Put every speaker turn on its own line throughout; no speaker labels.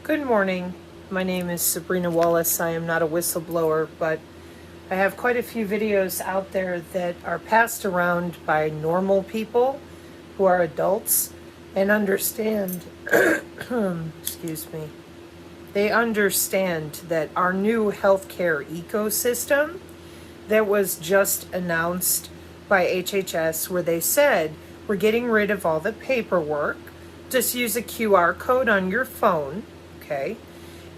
Good morning. My name is Sabrina Wallace. I am not a whistleblower, but I have quite a few videos out there that are passed around by normal people who are adults and understand, excuse me, they understand that our new healthcare ecosystem that was just announced by HHS, where they said we're getting rid of all the paperwork, just use a QR code on your phone, okay?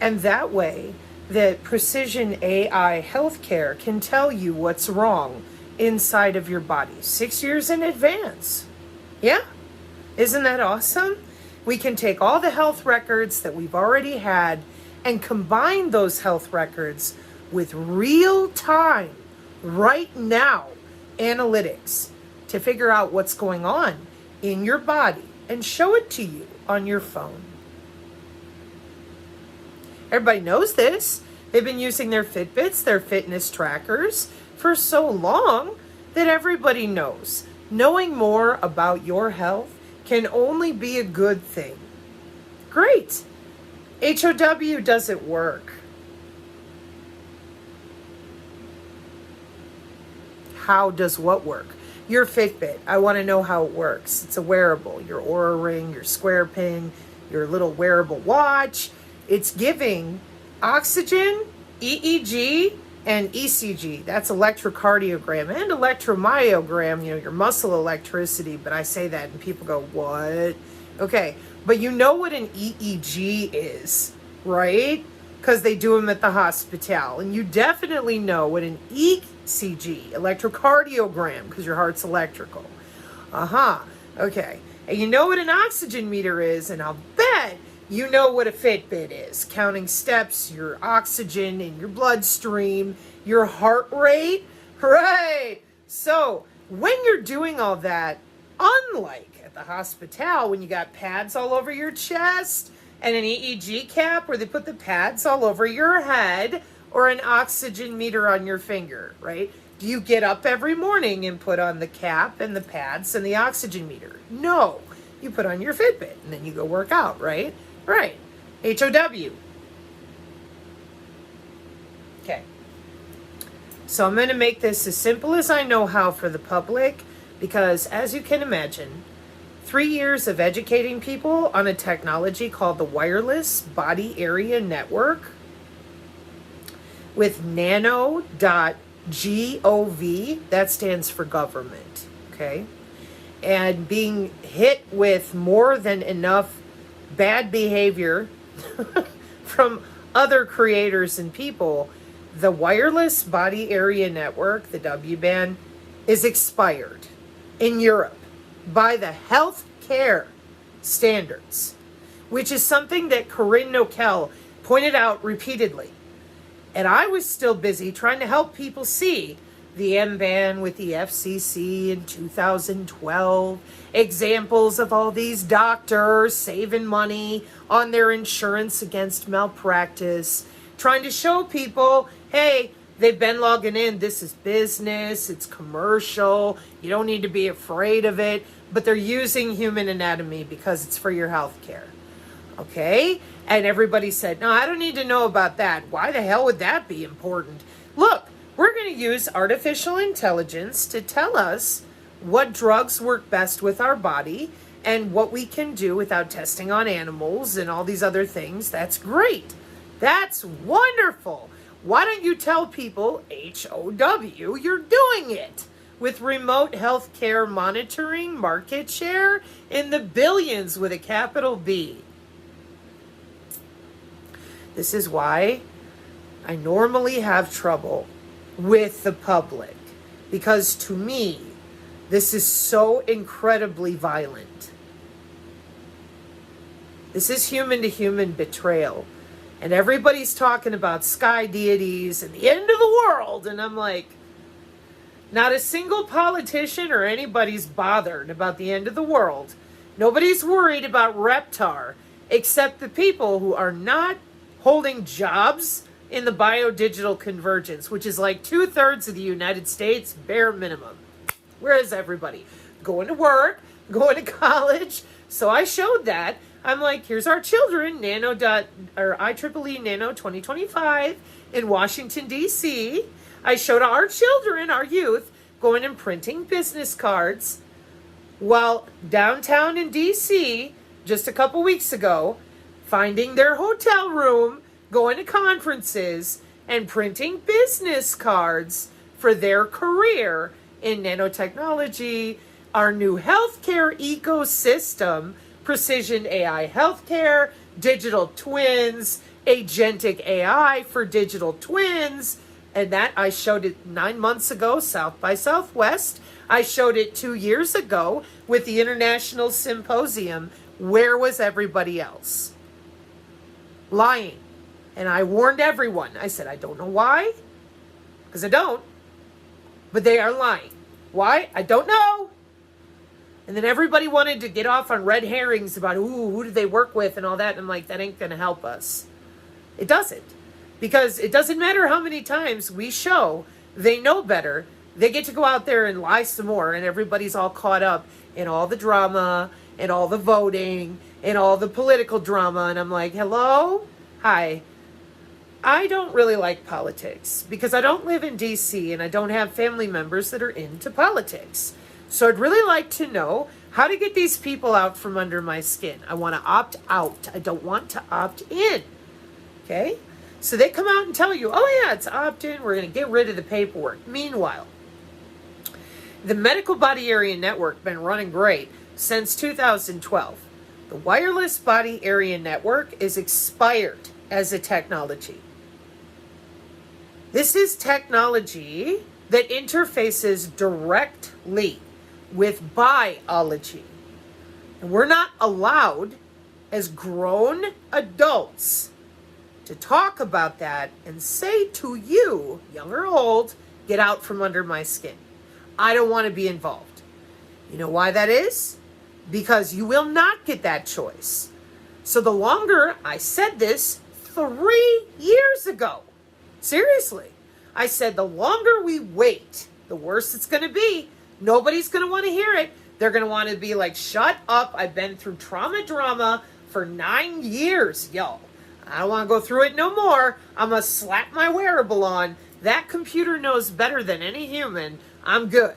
And that way, that precision AI healthcare can tell you what's wrong inside of your body 6 years in advance. Yeah? Isn't that awesome? We can take all the health records that we've already had and combine those health records with real time, right now, analytics to figure out what's going on in your body and show it to you on your phone. Everybody knows this. They've been using their Fitbits, their fitness trackers for so long that everybody knows. Knowing more about your health can only be a good thing. Great. HOW doesn't work. How does what work? Your Fitbit, I want to know how it works. It's a wearable. Your Oura Ring, your Square Pin, your little wearable watch. It's giving oxygen, EEG, and ECG. That's electrocardiogram and electromyogram, your muscle electricity. But I say that and people go, what? Okay, but you know what an EEG is, right? Because they do them at the hospital. And you definitely know what an ECG, electrocardiogram, because your heart's electrical. Okay. And you know what an oxygen meter is, and I'll bet you know what a Fitbit is. Counting steps, your oxygen in your bloodstream, your heart rate. Right. So when you're doing all that, unlike at the hospital when you got pads all over your chest and an EEG cap where they put the pads all over your head, or an oxygen meter on your finger, right? Do you get up every morning and put on the cap and the pads and the oxygen meter? No. You put on your Fitbit and then you go work out, right? Right. HOW. Okay. So I'm going to make this as simple as I know how for the public, because as you can imagine, 3 years of educating people on a technology called the Wireless Body Area Network with nano.gov, that stands for government, okay? And being hit with more than enough bad behavior from other creators and people, the Wireless Body Area Network, the wban, is expired in Europe by the health care standards, which is something that Corinne Nokel pointed out repeatedly. And I was still busy trying to help people see the wban with the FCC in 2012, examples of all these doctors saving money on their insurance against malpractice, trying to show people, hey, they've been logging in, this is business, it's commercial, you don't need to be afraid of it, but they're using human anatomy because it's for your health care. Okay? And everybody said, no, I don't need to know about that. Why the hell would that be important? Look, we're going to use artificial intelligence to tell us what drugs work best with our body and what we can do without testing on animals and all these other things. That's great. That's wonderful. Why don't you tell people, HOW, you're doing it? With remote healthcare monitoring market share in the billions with a capital B. This is why I normally have trouble with the public, because to me, this is so incredibly violent. This is human to human betrayal. And everybody's talking about sky deities and the end of the world. And I'm like, not a single politician or anybody's bothered about the end of the world. Nobody's worried about Reptar, except the people who are not holding jobs in the biodigital convergence, which is like 2/3 of the United States, bare minimum. Where is everybody? Going to work, going to college. So I showed that. I'm like, here's our children, IEEE Nano 2025 in Washington, D.C. I showed our children, our youth, going and printing business cards while downtown in D.C. just a couple weeks ago, finding their hotel room, going to conferences, and printing business cards for their career in nanotechnology, our new healthcare ecosystem, precision AI healthcare, digital twins, agentic AI for digital twins. And that I showed it 9 months ago, South by Southwest. I showed it 2 years ago with the International Symposium. Where was everybody else? Lying. And I warned everyone. I said, I don't know why, because I don't, but they are lying. Why? I don't know. And then everybody wanted to get off on red herrings about, who do they work with and all that. And I'm like, that ain't going to help us. It doesn't. Because it doesn't matter how many times we show they know better. They get to go out there and lie some more. And everybody's all caught up in all the drama and all the voting and all the political drama. And I'm like, hello? Hi. I don't really like politics because I don't live in D.C. and I don't have family members that are into politics. So I'd really like to know how to get these people out from under my skin. I want to opt out. I don't want to opt in. Okay? So they come out and tell you, oh yeah, it's opt-in. We're going to get rid of the paperwork. Meanwhile, the Medical Body Area Network been running great since 2012. The Wireless Body Area Network is expired as a technology. This is technology that interfaces directly with biology. And we're not allowed as grown adults to talk about that and say to you, young or old, get out from under my skin. I don't want to be involved. You know why that is? Because you will not get that choice. So the longer, I said this 3 years ago, seriously, I said the longer we wait, the worse it's going to be. Nobody's going to want to hear it. They're going to want to be like, shut up. I've been through trauma drama for 9 years, yo. I don't want to go through it no more. I'm going to slap my wearable on. That computer knows better than any human. I'm good.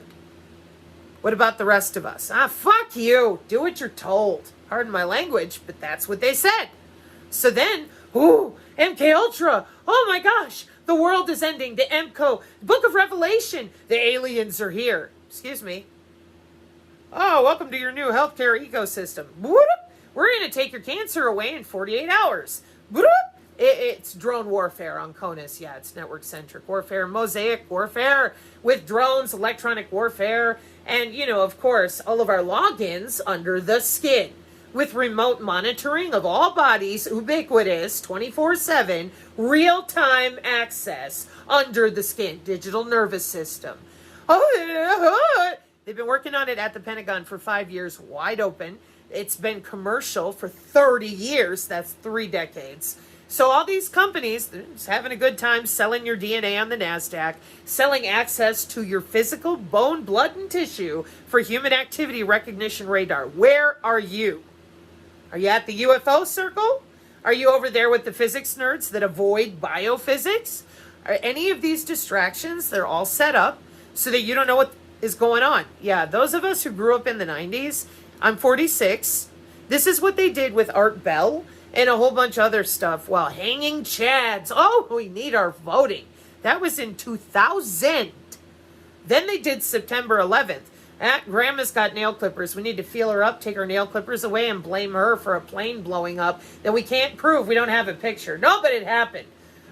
What about the rest of us? Fuck you. Do what you're told. Pardon my language, but that's what they said. So then, MK Ultra. Oh my gosh. The world is ending. The MCO. Book of Revelation. The aliens are here. Excuse me. Oh, welcome to your new healthcare ecosystem. We're going to take your cancer away in 48 hours. It's drone warfare on CONUS. Yeah, it's network-centric warfare, mosaic warfare with drones, electronic warfare, and, of course, all of our logins under the skin with remote monitoring of all bodies, ubiquitous, 24/7, real-time access under the skin, digital nervous system. They've been working on it at the Pentagon for 5 years, wide open. It's been commercial for 30 years. That's 3 decades. So all these companies, they're just having a good time selling your DNA on the NASDAQ, selling access to your physical bone, blood, and tissue for human activity recognition radar. Where are you? Are you at the UFO circle? Are you over there with the physics nerds that avoid biophysics? Are any of these distractions, they're all set up so that you don't know what is going on. Yeah, those of us who grew up in the 90s, I'm 46. This is what they did with Art Bell and a whole bunch of other stuff while hanging chads. Oh, we need our voting. That was in 2000. Then they did September 11th. Grandma's got nail clippers. We need to feel her up, take her nail clippers away, and blame her for a plane blowing up that we can't prove. We don't have a picture. No, but it happened.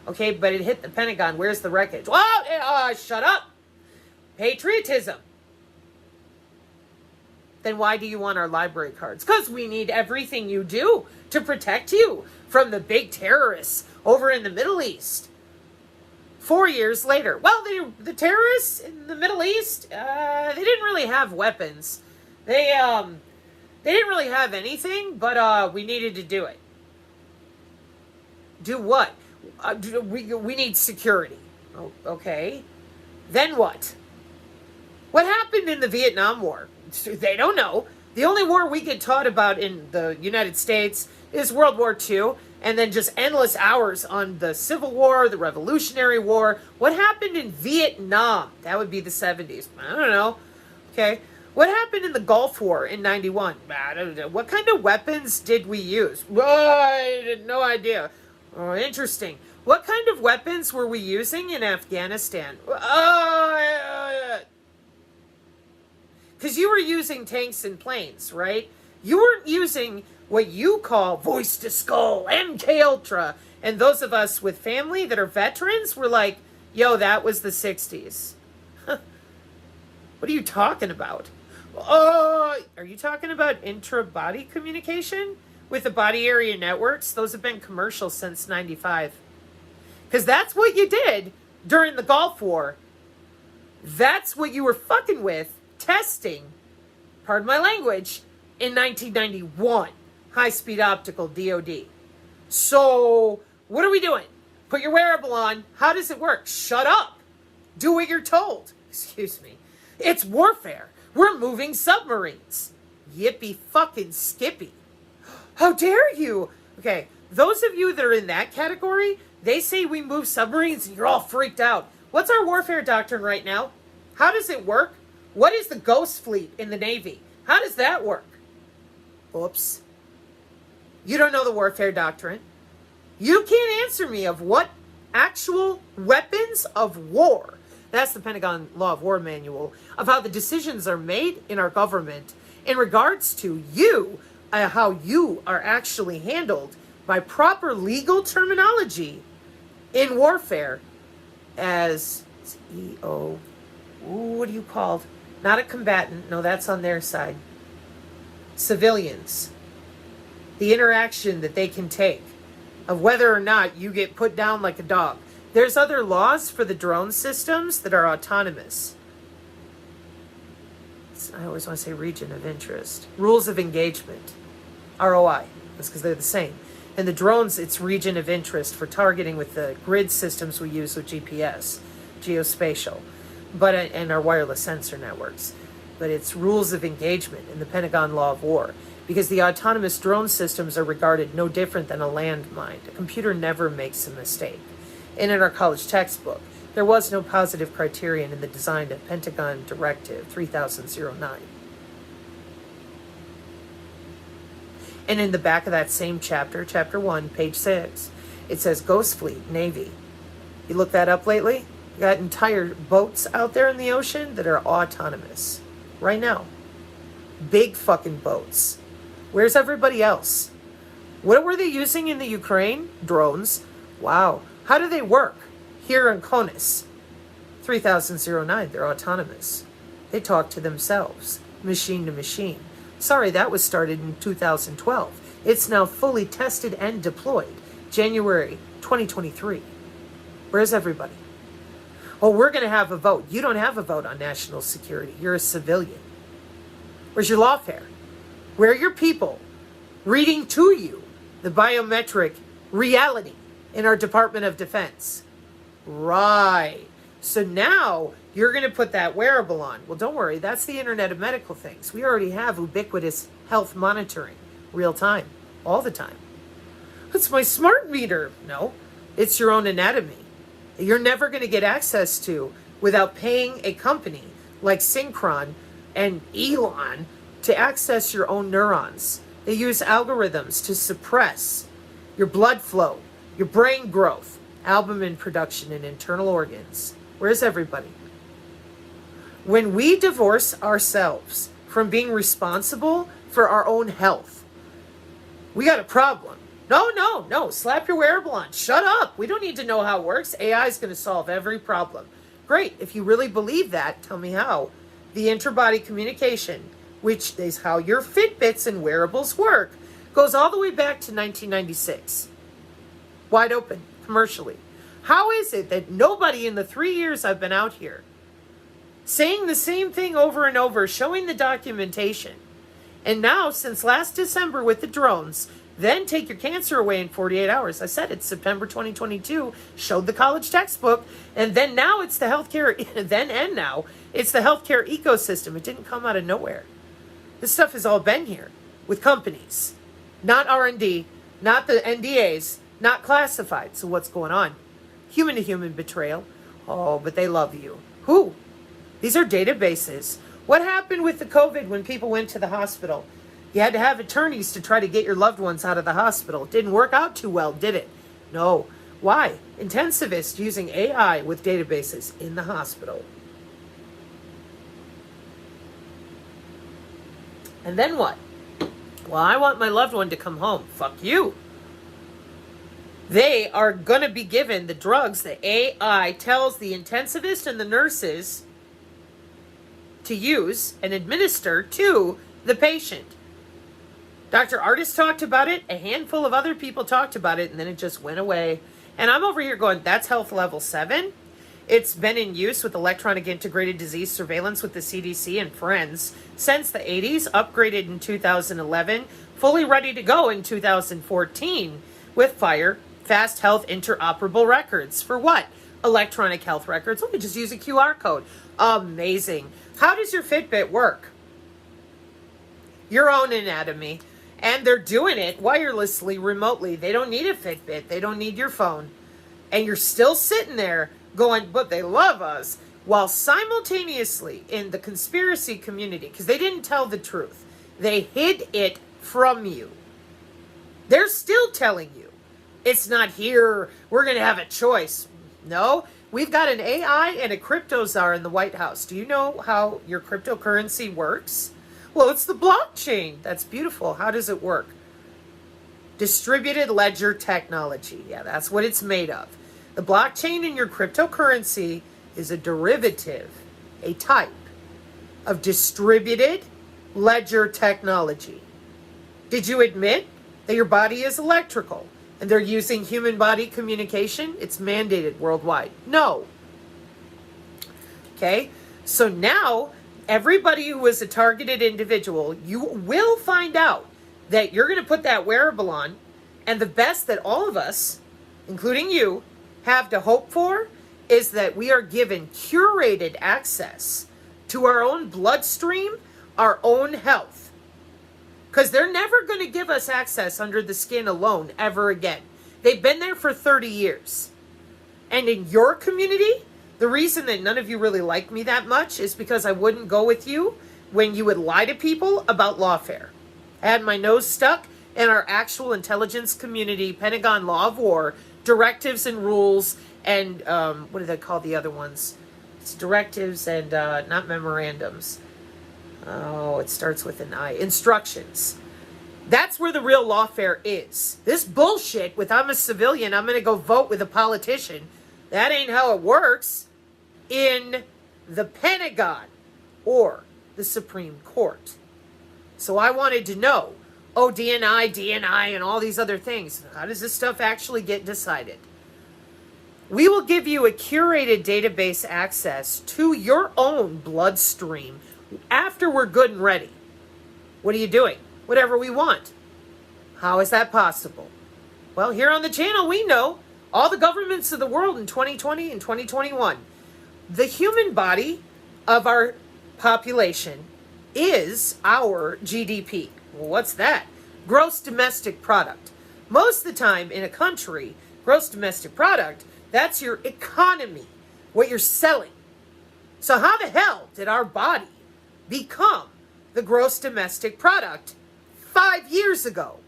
Okay, but it hit the Pentagon. Where's the wreckage? Oh, shut up. Patriotism. Then why do you want our library cards? Because we need everything you do to protect you from the big terrorists over in the Middle East. 4 years later. Well, the terrorists in the Middle East, they didn't really have weapons. They didn't really have anything, but we needed to do it. Do what? We need security. Okay. Then what? What happened in the Vietnam War? They don't know. The only war we get taught about in the United States is World War II, and then just endless hours on the Civil War, the Revolutionary War. What happened in Vietnam? That would be the 70s. I don't know. Okay. What happened in the Gulf War in 91? I don't know. What kind of weapons did we use? I had no idea. Oh, interesting. What kind of weapons were we using in Afghanistan? Because you were using tanks and planes, right? You weren't using what you call voice to skull, MK Ultra. And those of us with family that are veterans were like, yo, that was the 60s. What are you talking about? Are you talking about intra-body communication with the body area networks? Those have been commercial since 95. Because that's what you did during the Gulf War. That's what you were fucking with, testing, pardon my language, in 1991. High-speed optical DOD. So, what are we doing? Put your wearable on. How does it work? Shut up. Do what you're told. Excuse me. It's warfare. We're moving submarines. Yippee fucking skippy. How dare you? Okay, those of you that are in that category, they say we move submarines and you're all freaked out. What's our warfare doctrine right now? How does it work? What is the Ghost Fleet in the Navy? How does that work? Oops. You don't know the warfare doctrine. You can't answer me of what actual weapons of war. That's the Pentagon Law of War Manual of how the decisions are made in our government in regards to you, how you are actually handled by proper legal terminology in warfare as EO. What are you called? Not a combatant. No, that's on their side. Civilians. The interaction that they can take of whether or not you get put down like a dog. There's other laws for the drone systems that are autonomous. I always want to say region of interest. Rules of engagement. ROI. That's because they're the same. And the drones, it's region of interest for targeting with the grid systems we use with GPS, geospatial, and our wireless sensor networks. But it's rules of engagement in the Pentagon Law of War. Because the autonomous drone systems are regarded no different than a landmine. A computer never makes a mistake. And in our college textbook, there was no positive criterion in the design of Pentagon Directive 3009. And in the back of that same chapter, chapter 1, page 6, it says Ghost Fleet, Navy. You looked that up lately? You got entire boats out there in the ocean that are autonomous. Right now. Big fucking boats. Where's everybody else? What were they using in the Ukraine? Drones. Wow. How do they work? Here in CONUS. 3009, they're autonomous. They talk to themselves. Machine to machine. Sorry, that was started in 2012. It's now fully tested and deployed. January 2023. Where's everybody? Oh, we're going to have a vote. You don't have a vote on national security. You're a civilian. Where's your lawfare? Where are your people reading to you the biometric reality in our Department of Defense? Right. So now you're going to put that wearable on. Well, don't worry. That's the Internet of Medical Things. We already have ubiquitous health monitoring, real time, all the time. That's my smart meter. No, it's your own anatomy. You're never going to get access to without paying a company like Synchron and Elon to access your own neurons. They use algorithms to suppress your blood flow, your brain growth, albumin production in internal organs. Where's everybody? When we divorce ourselves from being responsible for our own health, we got a problem. No. Slap your wearable on. Shut up. We don't need to know how it works. AI is going to solve every problem. Great. If you really believe that, tell me how. The interbody communication, which is how your Fitbits and wearables work, goes all the way back to 1996. Wide open, commercially. How is it that nobody in the 3 years I've been out here saying the same thing over and over, showing the documentation, and now, since last December with the drones, then take your cancer away in 48 hours. I said it's September 2022, showed the college textbook, and then now it's the healthcare, then and now, it's the healthcare ecosystem. It didn't come out of nowhere. This stuff has all been here with companies. Not R&D, not the NDAs, not classified. So what's going on? Human to human betrayal. Oh, but they love you. Who? These are databases. What happened with the COVID when people went to the hospital? You had to have attorneys to try to get your loved ones out of the hospital. It didn't work out too well, did it? No. Why? Intensivists using AI with databases in the hospital. And then what? Well, I want my loved one to come home. Fuck you. They are going to be given the drugs that AI tells the intensivist and the nurses to use and administer to the patient. Dr. Artis talked about it. A handful of other people talked about it, and then it just went away. And I'm over here going, that's health level 7. It's been in use with electronic integrated disease surveillance with the CDC and friends since the 80s, upgraded in 2011, fully ready to go in 2014 with FHIR, Fast Health Interoperable Records. For what? Electronic health records. Oh, we just use a QR code. Amazing. How does your Fitbit work? Your own anatomy. And they're doing it wirelessly, remotely. They don't need a Fitbit. They don't need your phone. And you're still sitting there going, but they love us. While simultaneously in the conspiracy community, because they didn't tell the truth, they hid it from you. They're still telling you, it's not here, we're going to have a choice. No, we've got an AI and a crypto czar in the White House. Do you know how your cryptocurrency works? Well, it's the blockchain. That's beautiful. How does it work? Distributed ledger technology. Yeah, that's what it's made of. The blockchain in your cryptocurrency is a derivative, a type of distributed ledger technology. Did you admit that your body is electrical and they're using human body communication? It's mandated worldwide. No. Okay, so now everybody who is a targeted individual, you will find out that you're going to put that wearable on, and the best that all of us, including you, have to hope for is that we are given curated access to our own bloodstream, our own health. Because they're never going to give us access under the skin alone ever again. They've been there for 30 years. And in your community, the reason that none of you really like me that much is because I wouldn't go with you when you would lie to people about lawfare. I had my nose stuck in our actual intelligence community, Pentagon law of war, directives and rules, and what do they call the other ones? It's directives and not memorandums. Oh, it starts with an I. Instructions. That's where the real lawfare is. This bullshit with I'm a civilian, I'm going to go vote with a politician. That ain't how it works in the Pentagon or the Supreme Court. So I wanted to know, DNI, and all these other things. How does this stuff actually get decided? We will give you a curated database access to your own bloodstream after we're good and ready. What are you doing? Whatever we want. How is that possible? Well, here on the channel, we know all the governments of the world in 2020 and 2021. The human body of our population is our GDP. Well, what's that? Gross domestic product. Most of the time in a country, gross domestic product, that's your economy, what you're selling. So how the hell did our body become the gross domestic product 5 years ago?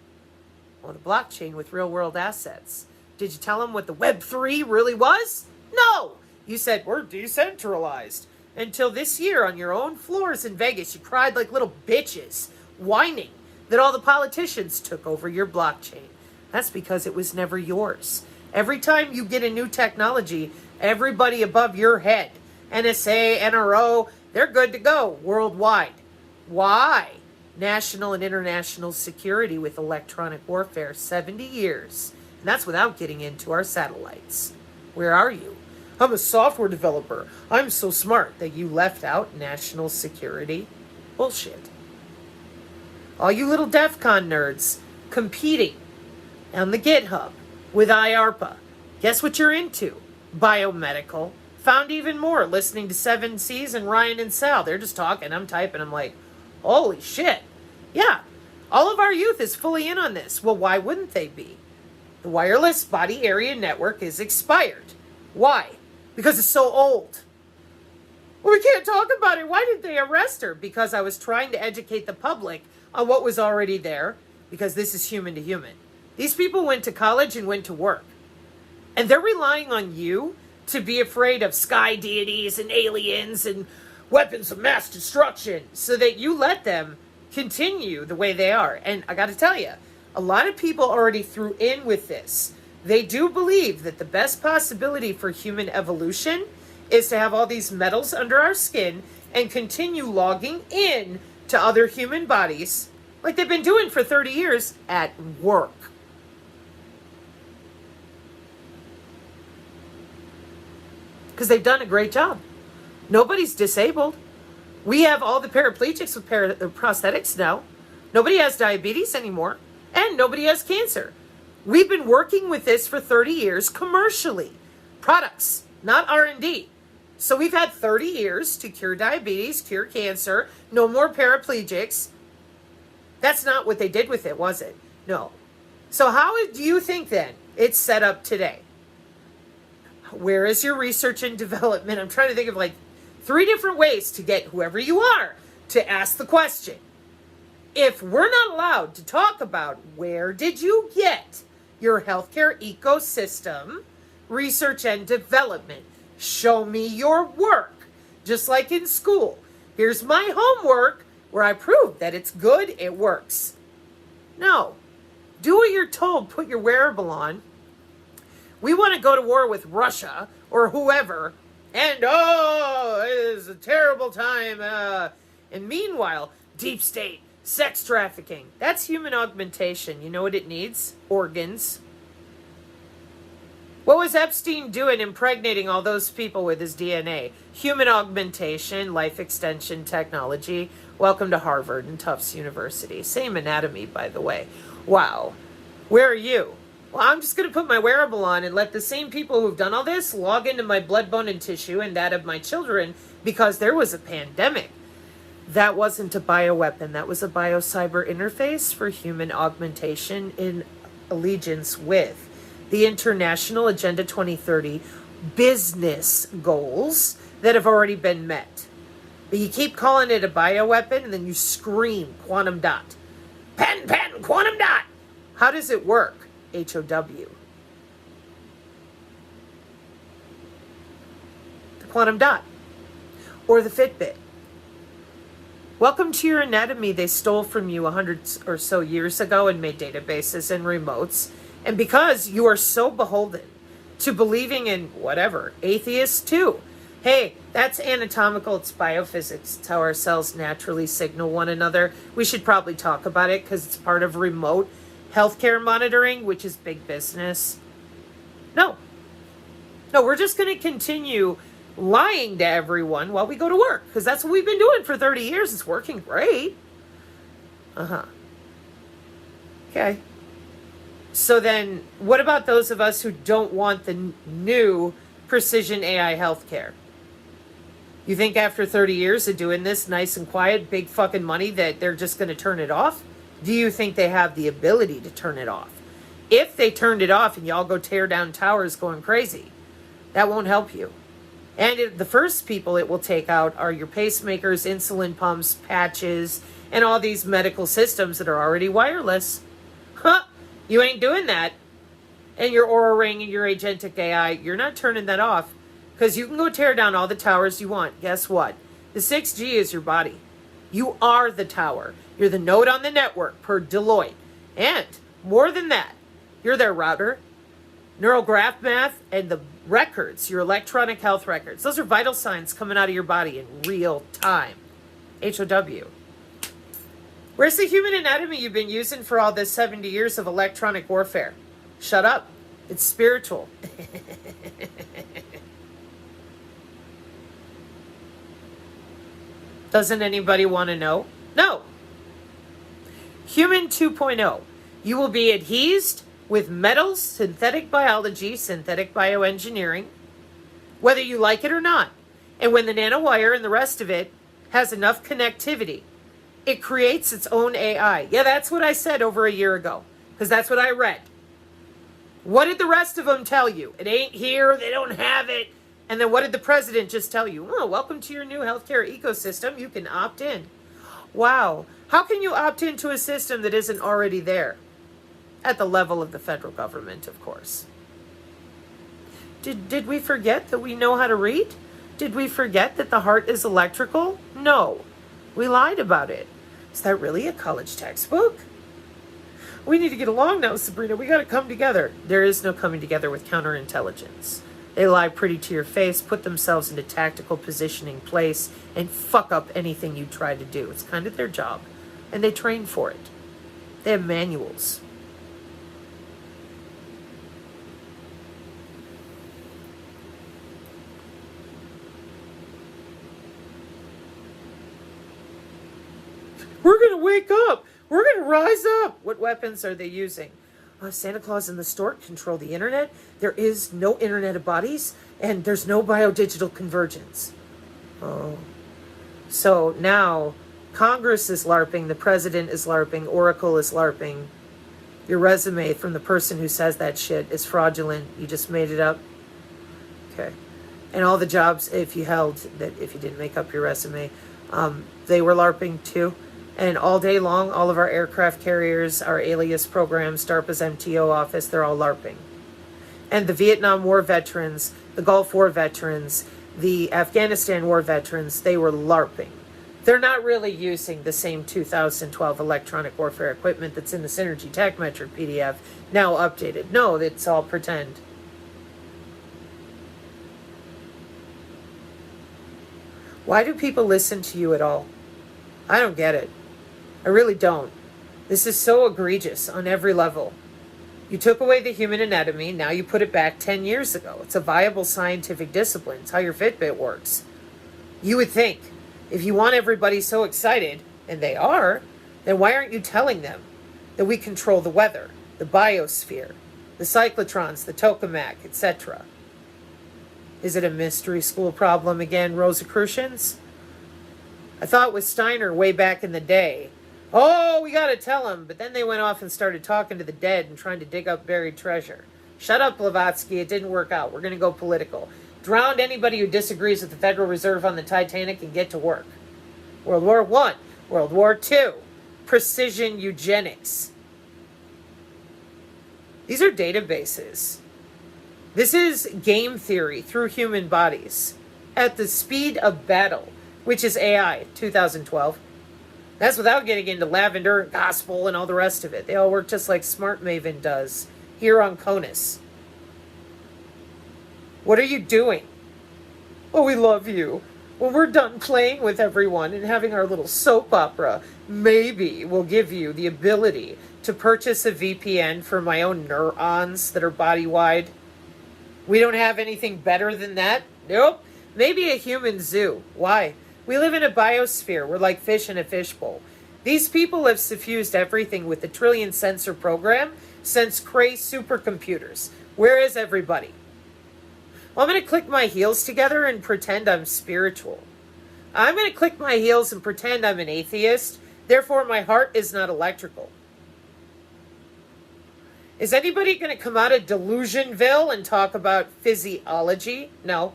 Well, the blockchain with real world assets. Did you tell them what the Web3 really was? No! You said, we're decentralized. Until this year on your own floors in Vegas, you cried like little bitches, whining that all the politicians took over your blockchain. That's because it was never yours. Every time you get a new technology, everybody above your head, NSA, NRO, they're good to go worldwide. Why? National and international security with electronic warfare, 70 years. And that's without getting into our satellites. Where are you? I'm a software developer. I'm so smart that you left out national security. Bullshit. All you little DEF CON nerds competing on the GitHub with IARPA. Guess what you're into? Biomedical. Found even more listening to 7Cs and Ryan and Sal. They're just talking. I'm typing. I'm like, holy shit. Yeah. All of our youth is fully in on this. Well, why wouldn't they be? The wireless body area network is expired. Why? Because it's so old. Well, we can't talk about it. Why did they arrest her? Because I was trying to educate the public on what was already there, because this is human to human. These people went to college and went to work. And they're relying on you to be afraid of sky deities and aliens and weapons of mass destruction so that you let them continue the way they are. And I got to tell you, a lot of people already threw in with this. They do believe that the best possibility for human evolution is to have all these metals under our skin and continue logging in to other human bodies like they've been doing for 30 years at work. Because they've done a great job. Nobody's disabled. We have all the paraplegics with prosthetics now. Nobody has diabetes anymore. And nobody has cancer. We've been working with this for 30 years commercially. Products, not R&D. So we've had 30 years to cure diabetes, cure cancer, no more paraplegics. That's not what they did with it, was it? No. So how do you think then it's set up today? Where is your research and development? I'm trying to think of like 3 different ways to get whoever you are to ask the question. If we're not allowed to talk about where did you get your healthcare ecosystem, research and development, show me your work. Just like in school. Here's my homework where I prove that it's good, it works. No. Do what you're told. Put your wearable on. We want to go to war with Russia or whoever. And, oh, it is a terrible time. And meanwhile, deep state, sex trafficking. That's human augmentation. You know what it needs? Organs. What was Epstein doing impregnating all those people with his DNA? Human augmentation, life extension technology. Welcome to Harvard and Tufts University. Same anatomy, by the way. Wow. Where are you? Well, I'm just going to put my wearable on and let the same people who've done all this log into my blood, bone, and tissue and that of my children because there was a pandemic. That wasn't a bioweapon. That was a biocyber interface for human augmentation in allegiance with the International Agenda 2030 business goals that have already been met. But you keep calling it a bioweapon and then you scream quantum dot. Patent, quantum dot. How does it work? HOW. The quantum dot. Or the Fitbit. Welcome to your anatomy they stole from you 100 or so years ago and made databases and remotes. And because you are so beholden to believing in whatever, atheists too. Hey, that's anatomical, it's biophysics. It's how our cells naturally signal one another. We should probably talk about it because it's part of remote healthcare monitoring, which is big business. No, we're just going to continue lying to everyone while we go to work because that's what we've been doing for 30 years. It's working great. Okay. So then what about those of us who don't want the new precision AI healthcare? You think after 30 years of doing this nice and quiet, big fucking money, that they're just going to turn it off? Do you think they have the ability to turn it off? If they turned it off and y'all go tear down towers going crazy, that won't help you. And the first people it will take out are your pacemakers, insulin pumps, patches, and all these medical systems that are already wireless. You ain't doing that. And your Aura Ring and your agentic AI, you're not turning that off. Because you can go tear down all the towers you want. Guess what? The 6G is your body. You are the tower. You're the node on the network per Deloitte. And more than that, you're their router, neural graph math, and the records, your electronic health records. Those are vital signs coming out of your body in real time. HOW. Where's the human anatomy you've been using for all this 70 years of electronic warfare? Shut up. It's spiritual. Doesn't anybody want to know? No. Human 2.0. You will be adhesed with metals, synthetic biology, synthetic bioengineering, whether you like it or not. And when the nanowire and the rest of it has enough connectivity It creates its own AI. Yeah, that's what I said over a year ago, because that's what I read. What did the rest of them tell you? It ain't here, they don't have it. And then what did the president just tell you? Oh, welcome to your new healthcare ecosystem. You can opt in. Wow. How can you opt into a system that isn't already there? At the level of the federal government, of course. Did we forget that we know how to read? Did we forget that the heart is electrical? No. We lied about it. Is that really a college textbook? We need to get along now, Sabrina. We got to come together. There is no coming together with counterintelligence. They lie pretty to your face, put themselves into tactical positioning place, and fuck up anything you try to do. It's kind of their job. And they train for it. They have manuals. We're going to wake up. We're going to rise up. What weapons are they using? Santa Claus and the stork control the internet. There is no internet of bodies, and there's no biodigital convergence. Oh. So now Congress is LARPing, the president is LARPing, Oracle is LARPing. Your resume from the person who says that shit is fraudulent. You just made it up. Okay. And all the jobs, if you didn't make up your resume, they were LARPing too. And all day long, all of our aircraft carriers, our alias programs, DARPA's MTO office, they're all LARPing. And the Vietnam War veterans, the Gulf War veterans, the Afghanistan War veterans, they were LARPing. They're not really using the same 2012 electronic warfare equipment that's in the Synergy Tech Metric PDF, now updated. No, it's all pretend. Why do people listen to you at all? I don't get it. I really don't. This is so egregious on every level. You took away the human anatomy, now you put it back 10 years ago. It's a viable scientific discipline. It's how your Fitbit works. You would think, if you want everybody so excited, and they are, then why aren't you telling them that we control the weather, the biosphere, the cyclotrons, the tokamak, etc.? Is it a mystery school problem again, Rosicrucians? I thought with Steiner way back in the day, oh, we got to tell him. But then they went off and started talking to the dead and trying to dig up buried treasure. Shut up, Blavatsky. It didn't work out. We're going to go political. Drown anybody who disagrees with the Federal Reserve on the Titanic and get to work. World War I, World War II, precision eugenics. These are databases. This is game theory through human bodies at the speed of battle, which is AI, 2012. That's without getting into lavender, gospel, and all the rest of it. They all work just like Smart Maven does here on Conus. What are you doing? Oh, we love you. When we're done playing with everyone and having our little soap opera, maybe we'll give you the ability to purchase a VPN for my own neurons that are body-wide. We don't have anything better than that? Nope. Maybe a human zoo. Why? We live in a biosphere. We're like fish in a fishbowl. These people have suffused everything with the trillion sensor program since Cray supercomputers. Where is everybody? Well, I'm going to click my heels together and pretend I'm spiritual. I'm going to click my heels and pretend I'm an atheist. Therefore, my heart is not electrical. Is anybody going to come out of Delusionville and talk about physiology? No.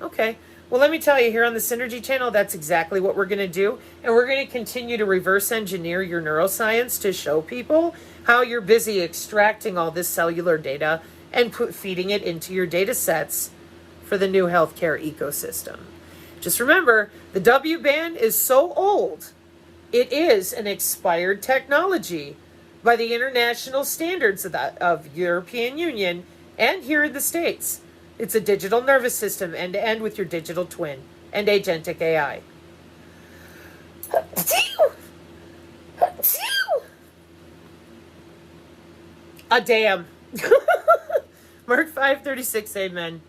Okay. Well, let me tell you, here on the Synergy channel, that's exactly what we're going to do. And we're going to continue to reverse engineer your neuroscience to show people how you're busy extracting all this cellular data and feeding it into your data sets for the new healthcare ecosystem. Just remember, the wban is so old, it is an expired technology by the international standards of European Union and here in the States. It's a digital nervous system, end-to-end with your digital twin and agentic AI. A damn. Mark 5:36, amen.